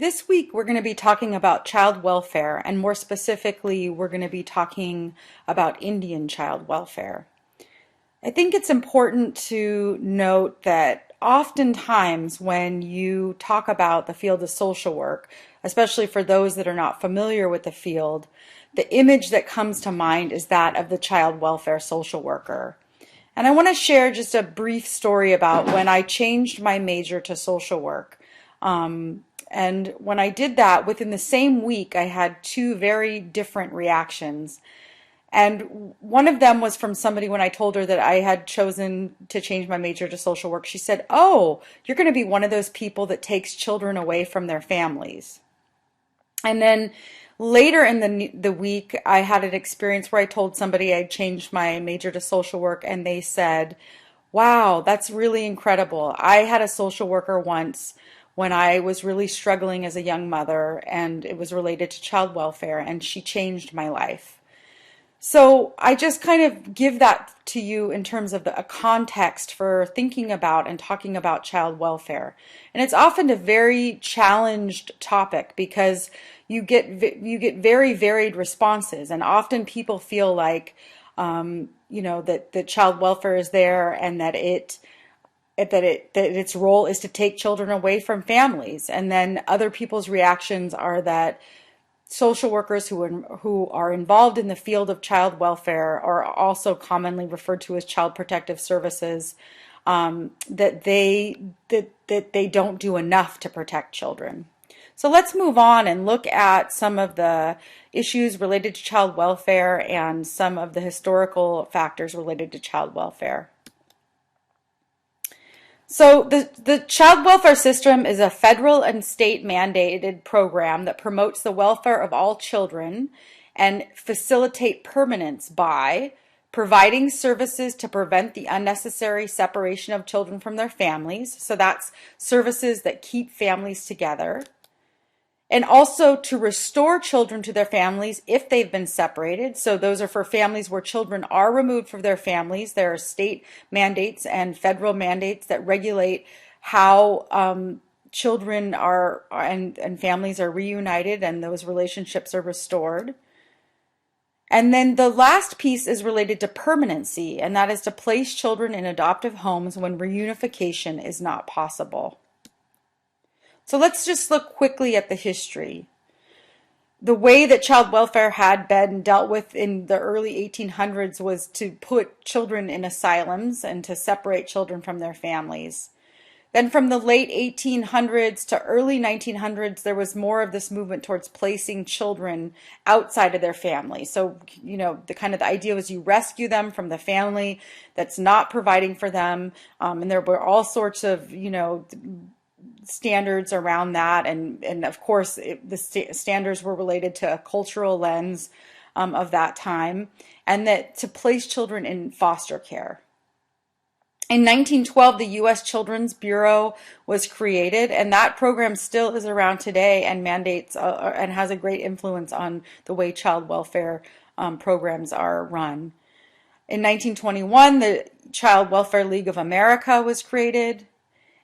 This week, we're going to be talking about child welfare, and more specifically, we're going to be talking about Indian child welfare. I think it's important to note that oftentimes when you talk about the field of social work, especially for those that are not familiar with the field, the image that comes to mind is that of the child welfare social worker. And I want to share just a brief story about when I changed my major to social work. And when I did that, within the same week, I had two very different reactions. And one of them was from somebody when I told her that I had chosen to change my major to social work. She said, "Oh, you're going to be one of those people that takes children away from their families." And then later in the week, I had an experience where I told somebody I'd changed my major to social work, and they said, "Wow, that's really incredible. I had a social worker once when I was really struggling as a young mother, and it was related to child welfare, and she changed my life." So I just kind of give that to you in terms of a context for thinking about and talking about child welfare. And it's often a very challenged topic because you get very varied responses, and often people feel like that child welfare is there and that its role is to take children away from families. And then other people's reactions are that social workers who are involved in the field of child welfare are also commonly referred to as child protective services, that they don't do enough to protect children. So let's move on and look at some of the issues related to child welfare and some of the historical factors related to child welfare. So the child welfare system is a federal and state mandated program that promotes the welfare of all children and facilitate permanence by providing services to prevent the unnecessary separation of children from their families. So that's services that keep families together. And also to restore children to their families if they've been separated. So those are for families where children are removed from their families. There are state mandates and federal mandates that regulate how children are and families are reunited and those relationships are restored. And then the last piece is related to permanency, and that is to place children in adoptive homes when reunification is not possible. So let's just look quickly at the history. The way that child welfare had been dealt with in the early 1800s was to put children in asylums and to separate children from their families. Then from the late 1800s to early 1900s, there was more of this movement towards placing children outside of their family. So, the idea was you rescue them from the family that's not providing for them. And there were all sorts of, standards around that, and of course the standards were related to a cultural lens of that time, and that to place children in foster care. In 1912, the U.S. Children's Bureau was created, and that program still is around today and mandates and has a great influence on the way child welfare programs are run. In 1921, the Child Welfare League of America was created.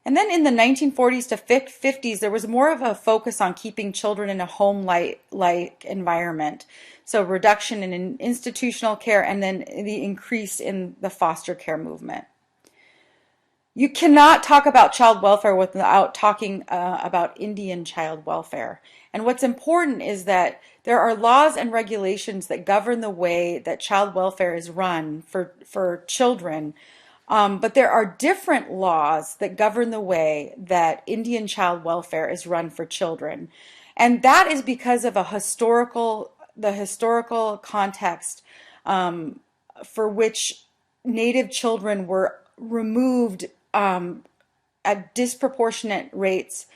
And then in the 1940s to 50s, there was more of a focus on keeping children in a home-like environment. So reduction in institutional care and then the increase in the foster care movement. You cannot talk about child welfare without talking about Indian child welfare. And what's important is that there are laws and regulations that govern the way that child welfare is run for children. But there are different laws that govern the way that Indian child welfare is run for children. And that is because of the historical context for which Native children were removed at disproportionate rates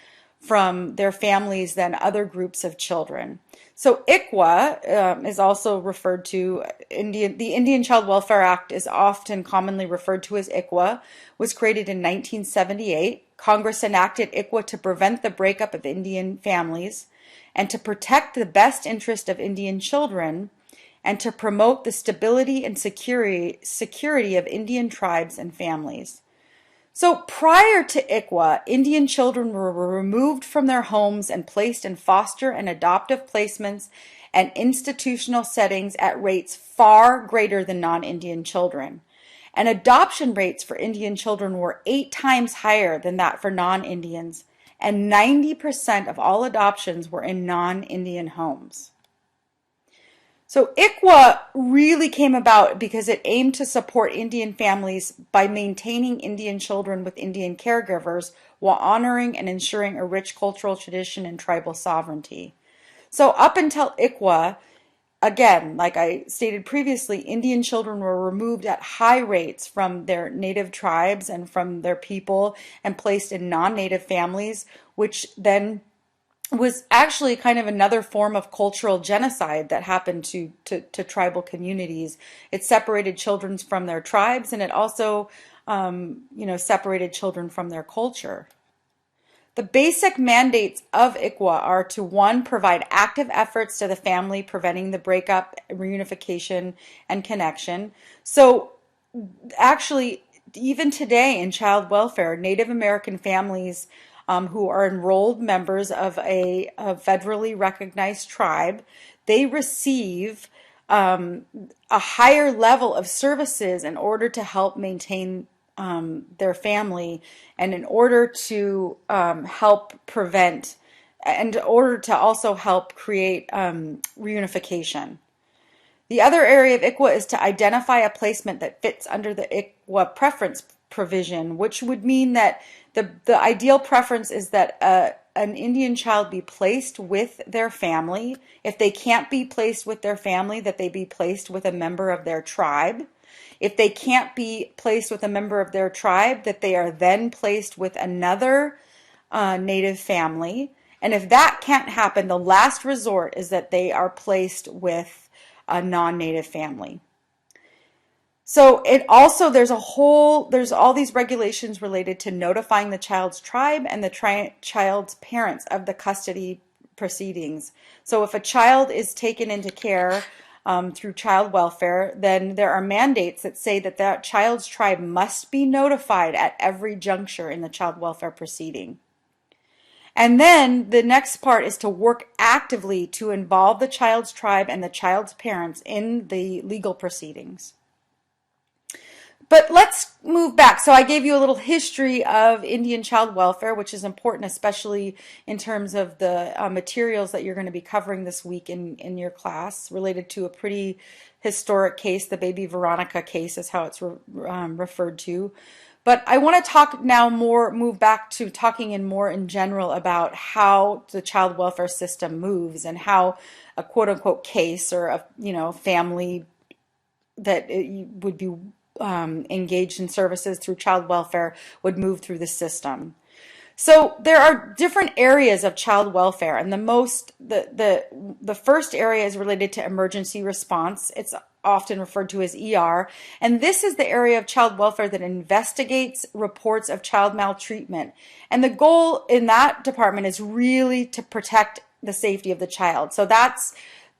from their families than other groups of children. So ICWA is also referred to, the Indian Child Welfare Act is often commonly referred to as ICWA, was created in 1978. Congress enacted ICWA to prevent the breakup of Indian families and to protect the best interest of Indian children and to promote the stability and security of Indian tribes and families. So prior to ICWA, Indian children were removed from their homes and placed in foster and adoptive placements and institutional settings at rates far greater than non-Indian children. And adoption rates for Indian children were 8 times higher than that for non-Indians, and 90% of all adoptions were in non-Indian homes. So ICWA really came about because it aimed to support Indian families by maintaining Indian children with Indian caregivers while honoring and ensuring a rich cultural tradition and tribal sovereignty. So up until ICWA, again, like I stated previously, Indian children were removed at high rates from their native tribes and from their people and placed in non-native families, which then was actually kind of another form of cultural genocide that happened to tribal communities. It separated children from their tribes, and it also, separated children from their culture. The basic mandates of ICWA are to, one, provide active efforts to the family, preventing the breakup, reunification, and connection. So actually, even today in child welfare, Native American families who are enrolled members of a federally recognized tribe, they receive a higher level of services in order to help maintain their family and in order to help prevent and in order to also help create reunification. The other area of ICWA is to identify a placement that fits under the ICWA preference provision, which would mean that the ideal preference is that an Indian child be placed with their family. If they can't be placed with their family, that they be placed with a member of their tribe. If they can't be placed with a member of their tribe, that they are then placed with another native family. And if that can't happen, the last resort is that they are placed with a non-native family. So it also, there's all these regulations related to notifying the child's tribe and the child's parents of the custody proceedings. So if a child is taken into care through child welfare, then there are mandates that say that that child's tribe must be notified at every juncture in the child welfare proceeding. And then the next part is to work actively to involve the child's tribe and the child's parents in the legal proceedings. But let's move back. So I gave you a little history of Indian child welfare, which is important, especially in terms of the materials that you're going to be covering this week in your class, related to a pretty historic case. The Baby Veronica case is how it's referred to. But I want to talk now move back to talking in general about how the child welfare system moves and how a quote-unquote case or a family that would be engaged in services through child welfare would move through the system. So there are different areas of child welfare, and the first area is related to emergency response. It's often referred to as ER, and this is the area of child welfare that investigates reports of child maltreatment. And the goal in that department is really to protect the safety of the child. So that's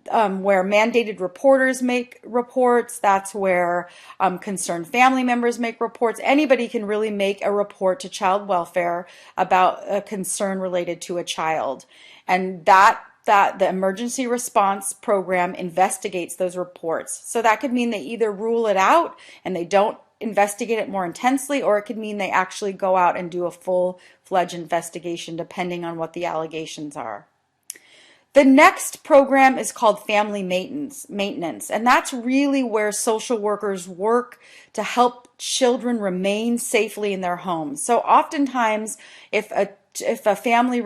where mandated reporters make reports. That's where concerned family members make reports. Anybody can really make a report to child welfare about a concern related to a child. And that the emergency response program investigates those reports. So that could mean they either rule it out and they don't investigate it more intensely, or it could mean they actually go out and do a full-fledged investigation depending on what the allegations are. The next program is called family maintenance, and that's really where social workers work to help children remain safely in their homes. So oftentimes, if a family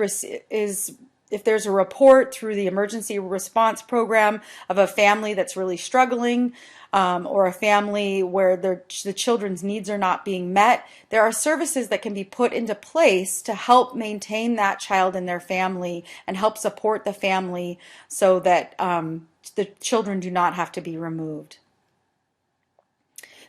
if there's a report through the emergency response program of a family that's really struggling, or a family where the children's needs are not being met, there are services that can be put into place to help maintain that child and their family and help support the family so that the children do not have to be removed.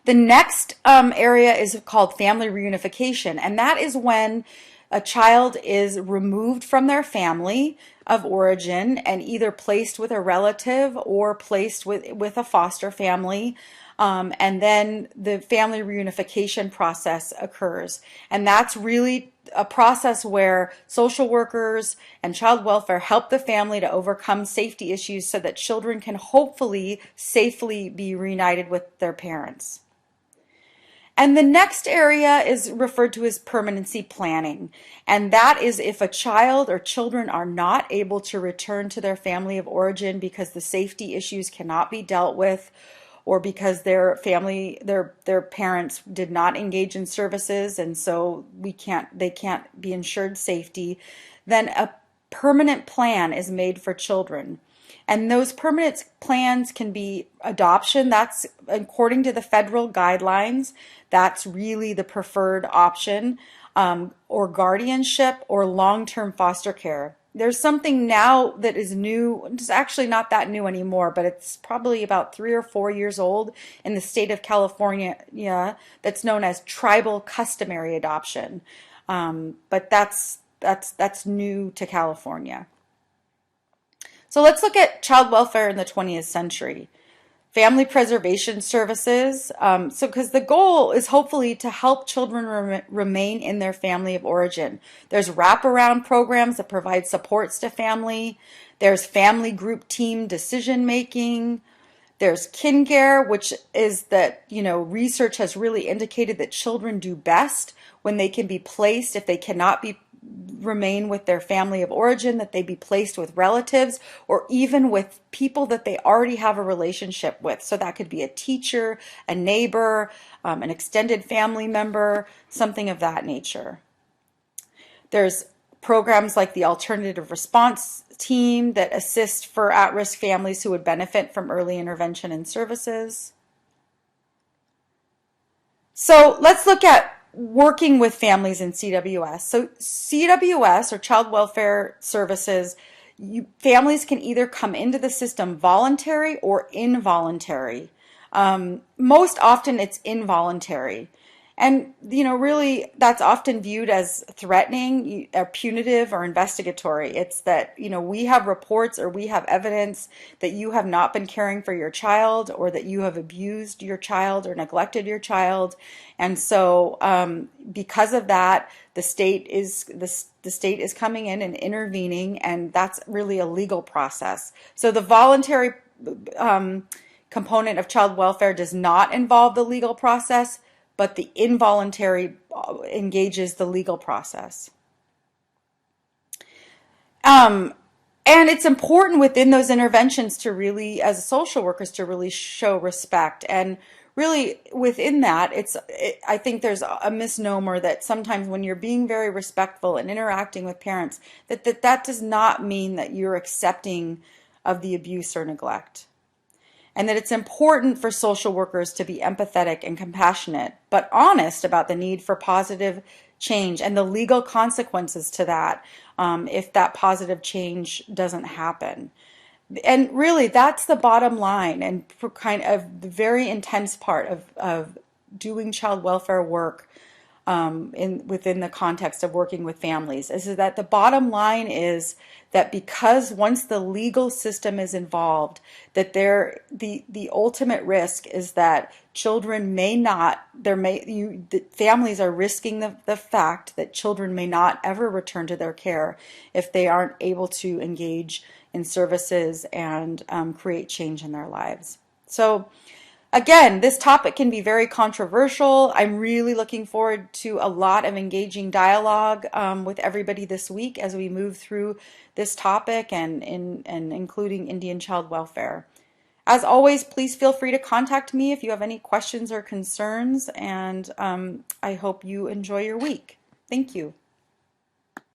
The next area is called family reunification, and that is when a child is removed from their family of origin and either placed with a relative or placed with a foster family. and then the family reunification process occurs. And that's really a process where social workers and child welfare help the family to overcome safety issues so that children can hopefully safely be reunited with their parents. And the next area is referred to as permanency planning. And that is if a child or children are not able to return to their family of origin because the safety issues cannot be dealt with, or because their parents did not engage in services, and so they can't be ensured safety, then a permanent plan is made for children. And those permanent plans can be adoption. That's according to the federal guidelines. That's really the preferred option, or guardianship or long-term foster care. There's something now that is new. It's actually not that new anymore, but it's probably about 3 or 4 years old in the state of California, that's known as tribal customary adoption. But that's new to California. So let's look at child welfare in the 20th century. Family preservation services. Because the goal is hopefully to help children remain in their family of origin. There's wraparound programs that provide supports to family. There's family group team decision making. There's kin care, which is that, research has really indicated that children do best when they can be placed, if they cannot remain with their family of origin, that they be placed with relatives or even with people that they already have a relationship with. So that could be a teacher, a neighbor, an extended family member, something of that nature. There's programs like the Alternative Response Team that assist for at-risk families who would benefit from early intervention and services. So let's look at working with families in CWS. So CWS, or Child Welfare Services, families can either come into the system voluntary or involuntary. Most often it's involuntary. And, really that's often viewed as threatening, or punitive, or investigatory. It's that, we have reports or we have evidence that you have not been caring for your child, or that you have abused your child or neglected your child. And so because of that, the state is coming in and intervening, and that's really a legal process. So the voluntary component of child welfare does not involve the legal process, but the involuntary engages the legal process. And it's important within those interventions to really, as social workers, to really show respect. And really within that, I think there's a misnomer that sometimes when you're being very respectful and interacting with parents, that does not mean that you're accepting of the abuse or neglect. And that it's important for social workers to be empathetic and compassionate, but honest about the need for positive change and the legal consequences to that if that positive change doesn't happen. And really, that's the bottom line, and kind of the very intense part of doing child welfare work within the context of working with families, is that the bottom line is that because once the legal system is involved, that the ultimate risk is that children families are risking the fact that children may not ever return to their care if they aren't able to engage in services and create change in their lives. So again, this topic can be very controversial. I'm really looking forward to a lot of engaging dialogue with everybody this week as we move through this topic and including Indian child welfare. As always, please feel free to contact me if you have any questions or concerns, and I hope you enjoy your week. Thank you.